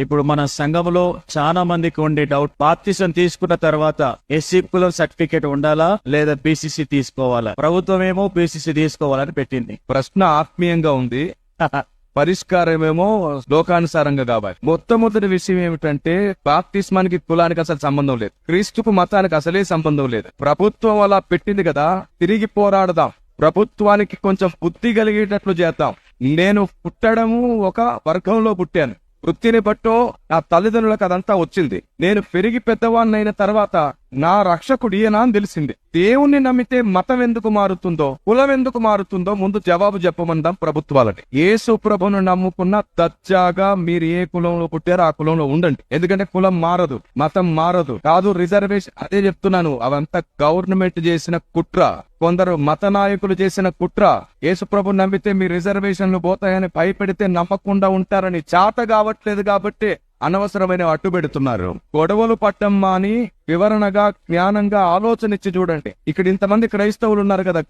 ఇప్పుడు మన సంఘంలో చాలా మందికి ఉండే డౌట్, బాప్తిసం తీసుకున్న తర్వాత ఎస్సీ కులం సర్టిఫికేట్ ఉండాలా లేదా బీసీసీ తీసుకోవాలా? ప్రభుత్వం ఏమో బీసీసీ తీసుకోవాలని పెట్టింది. ప్రశ్న ఆత్మీయంగా ఉంది, పరిష్కారమేమో లోకానుసారంగా కావాలి. మొట్టమొదటి విషయం ఏమిటంటే బాప్తిస్మానికి కులానికి అసలు సంబంధం లేదు, క్రీస్తుకు మతానికి అసలే సంబంధం లేదు. ప్రభుత్వం అలా పెట్టింది కదా, తిరిగి పోరాడదాం, ప్రభుత్వానికి కొంచెం బుద్ధి కలిగేటట్లు చేద్దాం. నేను పుట్టడము ఒక వర్గంలో పుట్టాను, వృత్తిని బట్టో నా తల్లిదండ్రులకు అదంతా వచ్చింది. నేను పెరిగి పెద్దవాడినైన తర్వాత నా రక్షకుడు ఈయన అని తెలిసింది. దేవుణ్ణి నమ్మితే మతం ఎందుకు మారుతుందో, కులం ఎందుకు మారుతుందో ముందు జవాబు చెప్పమందాం ప్రభుత్వాలని. యేసు ప్రభును నమ్ముకున్న దర్జాగా మీరు ఏ కులంలో పుట్టారో ఆ కులంలో ఉండండి. ఎందుకంటే కులం మారదు, మతం మారదు. కాదు రిజర్వేషన్, అదే చెప్తున్నాను, అవంతా గవర్నమెంట్ చేసిన కుట్ర, కొందరు మత నాయకులు చేసిన కుట్ర. యేసు ప్రభు నమ్మితే మీ రిజర్వేషన్లు పోతాయని భయపెడితే నమ్మకుండా ఉంటారని చేత కావట్లేదు కాబట్టి అనవసరమైన అడ్డు పెడుతున్నారు. గొడవలు పట్టం మాని వివరణగా జ్ఞానంగా ఆలోచనిచ్చి చూడండి. ఇక్కడ ఇంతమంది క్రైస్తవులు ఉన్నారు కదా,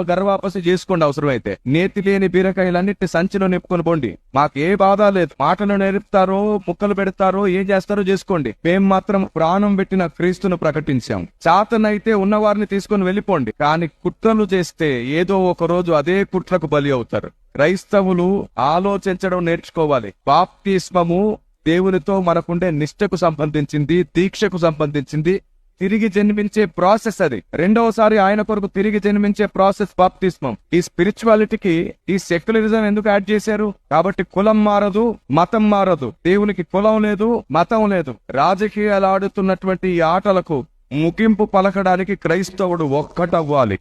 గర్వాపసి చేసుకోండి. అవసరమైతే నేతి లేని బీరకాయలన్నిటి సంచిలో నింపుకొని పోండి, మాకు ఏ బాధ లేదు. మాటలు నేర్పుతారో ముక్కలు పెడతారో ఏం చేస్తారో చేసుకోండి. మేం మాత్రం ప్రాణం పెట్టిన క్రీస్తును ప్రకటించాం. చాతనైతే ఉన్నవారిని తీసుకొని వెళ్ళిపోండి, కానీ కుట్రలు చేస్తే ఏదో ఒక రోజు అదే కుట్రకు బలి అవుతారు. క్రైస్తవులు ఆలోచించడం నేర్చుకోవాలి. బాప్తిస్మము దేవునితో మనకుండే నిష్ఠకు సంబంధించింది, దీక్షకు సంబంధించింది, తిరిగి జన్మించే ప్రాసెస్. అది రెండవసారి ఆయన కొరకు తిరిగి జన్మించే ప్రాసెస్ బాప్తిస్మం. ఈ స్పిరిచువాలిటీకి ఈ సెక్యులరిజం ఎందుకు యాడ్ చేశారు? కాబట్టి కులం మారదు, మతం మారదు. దేవునికి కులం లేదు, మతం లేదు. రాజకీయాలు ఆడుతున్నటువంటి ఈ ఆటలకు ముగింపు పలకడానికి క్రైస్తవుడు ఒక్కటవ్వాలి.